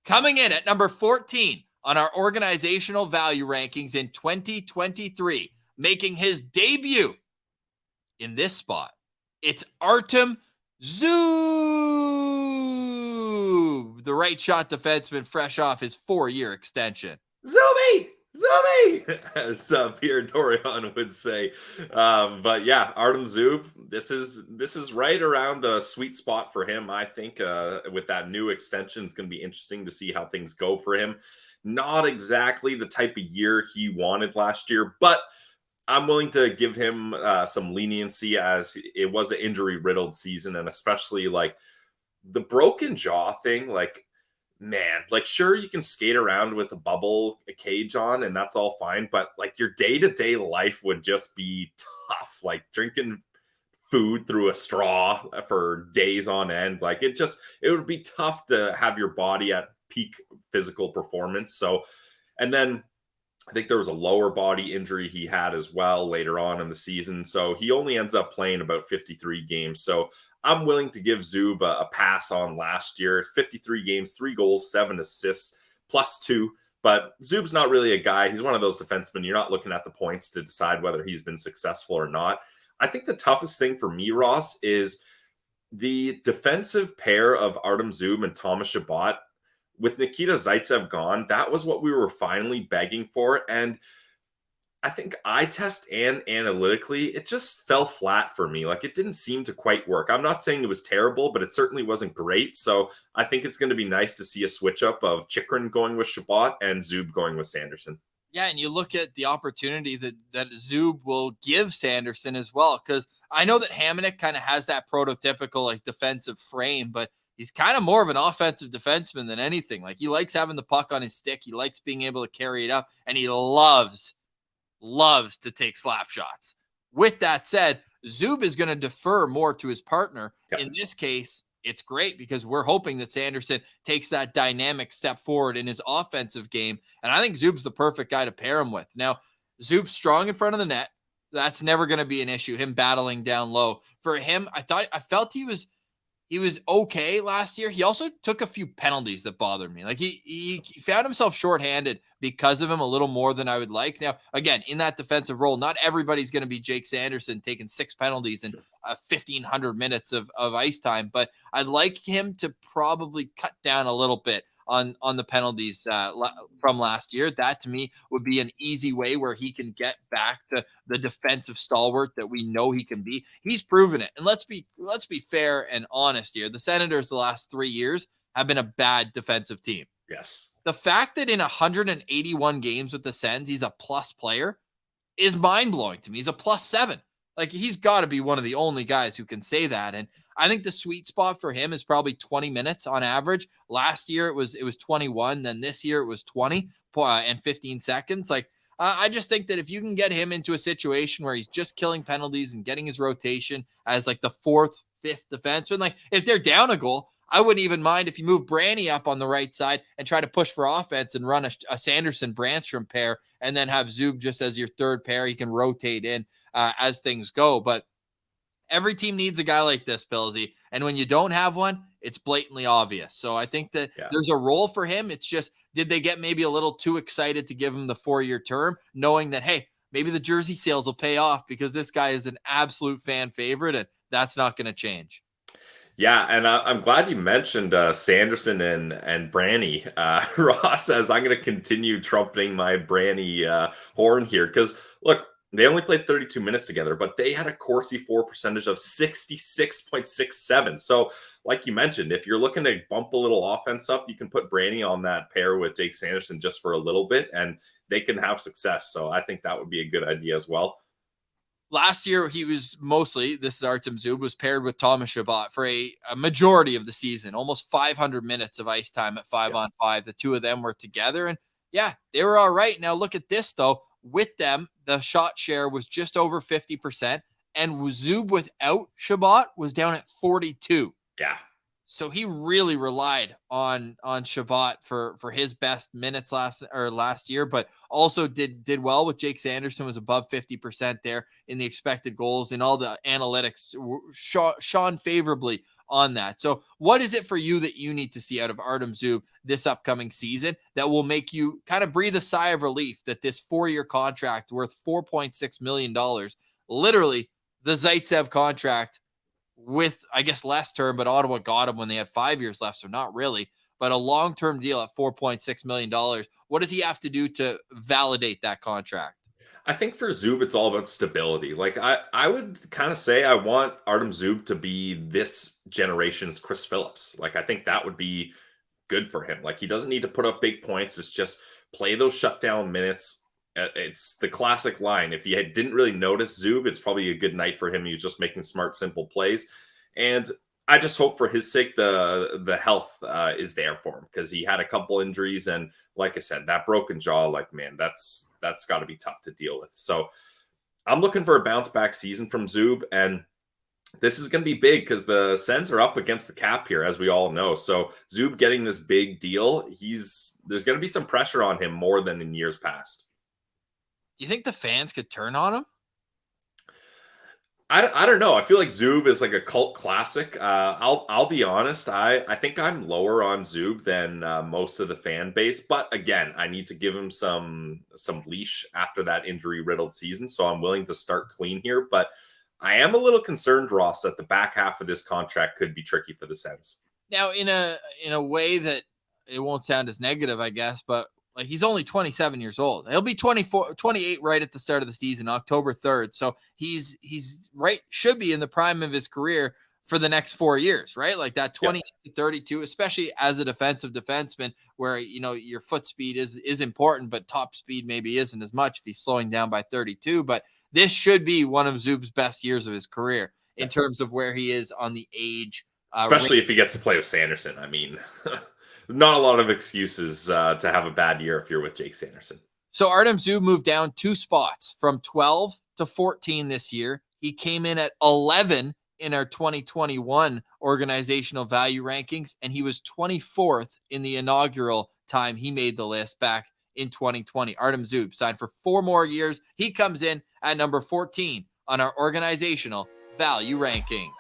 Coming in at number 14 on our organizational value rankings in 2023, making his debut in this spot, it's Artem Zub, the right shot defenseman, fresh off his 4-year extension. Zuby, as Pierre Dorion would say. But yeah, Artem Zub, this is right around the sweet spot for him. I think with that new extension, it's going to be interesting to see how things go for him. Not exactly the type of year he wanted last year, but I'm willing to give him some leniency as it was an injury-riddled season, and especially like the broken jaw thing, like, man, like, sure, you can skate around with a bubble cage on and that's all fine, but like your day-to-day life would just be tough, like drinking food through a straw for days on end. Like it would be tough to have your body at peak physical performance. So, and then I think there was a lower body injury he had as well later on in the season. So he only ends up playing about 53 games. So I'm willing to give Zub a pass on last year. 53 games, 3 goals, 7 assists, +2. But Zub's not really a guy. He's one of those defensemen. You're not looking at the points to decide whether he's been successful or not. I think the toughest thing for me, Ross, is the defensive pair of Artem Zub and Thomas Chabot. With Nikita Zaitsev gone, that was what we were finally begging for. And I think eye test and analytically, it just fell flat for me. Like it didn't seem to quite work. I'm not saying it was terrible, but it certainly wasn't great. So I think it's going to be nice to see a switch up of Chychrun going with Chabot and Zub going with Sanderson. Yeah, and you look at the opportunity that Zub will give Sanderson as well, because I know that Hamonic kind of has that prototypical like defensive frame, but he's kind of more of an offensive defenseman than anything. Like he likes having the puck on his stick. He likes being able to carry it up, and he loves to take slap shots. With that said, Zub is going to defer more to his partner. Yep. In this case, it's great because we're hoping that Sanderson takes that dynamic step forward in his offensive game. And I think Zub's the perfect guy to pair him with. Now, Zub's strong in front of the net. That's never going to be an issue, him battling down low. For him, I felt he was okay last year. He also took a few penalties that bothered me. Like he found himself shorthanded because of him a little more than I would like. Now, again, in that defensive role, not everybody's going to be Jake Sanderson taking 6 penalties and 1,500 minutes of ice time, but I'd like him to probably cut down a little bit on the penalties from last year. That to me would be an easy way where he can get back to the defensive stalwart that we know he can be. He's proven it. And let's be fair and honest here. The Senators the last 3 years have been a bad defensive team. Yes. The fact that in 181 games with the Sens, he's a plus player is mind-blowing to me. He's a +7. Like, he's got to be one of the only guys who can say that. And I think the sweet spot for him is probably 20 minutes on average. Last year, it was 21. Then this year, it was 20 and 15 seconds. Like, I just think that if you can get him into a situation where he's just killing penalties and getting his rotation as, like, the 4th, 5th defenseman, like, if they're down a goal, I wouldn't even mind if you move Branny up on the right side and try to push for offense and run a Sanderson-Brandstrom pair and then have Zub just as your third pair. He can rotate in as things go. But every team needs a guy like this, Pillsy. And when you don't have one, it's blatantly obvious. So I think that there's a role for him. It's just, did they get maybe a little too excited to give him the 4-year term, knowing that, hey, maybe the jersey sales will pay off because this guy is an absolute fan favorite, and that's not going to change. Yeah, and I'm glad you mentioned Sanderson and Branny. Ross says, I'm going to continue trumpeting my Branny horn here because, look, they only played 32 minutes together, but they had a Corsi for percentage of 66.67. So, like you mentioned, if you're looking to bump a little offense up, you can put Branny on that pair with Jake Sanderson just for a little bit, and they can have success. So I think that would be a good idea as well. Last year, he was mostly, this is Artem Zub, was paired with Thomas Chabot for a majority of the season, almost 500 minutes of ice time at 5-on-5. The two of them were together, and yeah, they were all right. Now look at this, though. With them, the shot share was just over 50%, and Zub without Chabot was down at 42. Yeah. So he really relied on Chabot for his best minutes last year, but also did well with Jake Sanderson, was above 50% there in the expected goals, and all the analytics shone favorably on that. So what is it for you that you need to see out of Artem Zub this upcoming season that will make you kind of breathe a sigh of relief that this 4-year contract worth $4.6 million, literally the Zaitsev contract with, I guess, less term, but Ottawa got him when they had 5 years left, so not really, but a long-term deal at $4.6 million. What does he have to do to validate that contract? I think for Zub, it's all about stability. Like I would kind of say I want Artem Zub to be this generation's Chris Phillips. Like I think that would be good for him. Like he doesn't need to put up big points. It's just play those shutdown minutes. It's the classic line. If you didn't really notice Zub, it's probably a good night for him. He's just making smart, simple plays. And I just hope for his sake the health is there for him, because he had a couple injuries, and like I said, that broken jaw, like, man, that's got to be tough to deal with. So I'm looking for a bounce back season from Zub, and this is going to be big because the Sens are up against the cap here, as we all know. So Zub getting this big deal, there's going to be some pressure on him more than in years past. Do you think the fans could turn on him? I don't know. I feel like Zub is like a cult classic. I'll be honest. I think I'm lower on Zub than most of the fan base. But again, I need to give him some leash after that injury riddled season. So I'm willing to start clean here. But I am a little concerned, Ross, that the back half of this contract could be tricky for the Sens. Now, in a way that it won't sound as negative, I guess, but like he's only 27 years old. He'll be 28 right at the start of the season, October 3rd. So he's right, should be in the prime of his career for the next 4 years, right? Like that 28 to 32, especially as a defensive defenseman where, your foot speed is important, but top speed maybe isn't as much if he's slowing down by 32. But this should be one of Zub's best years of his career in terms of where he is on the age. Especially if he gets to play with Sanderson. I mean, not a lot of excuses to have a bad year if you're with Jake Sanderson. So Artem Zub moved down 2 spots from 12 to 14 this year. He came in at 11 in our 2021 organizational value rankings, and he was 24th in the inaugural time he made the list back in 2020. Artem Zub signed for 4 more years. He comes in at number 14 on our organizational value rankings.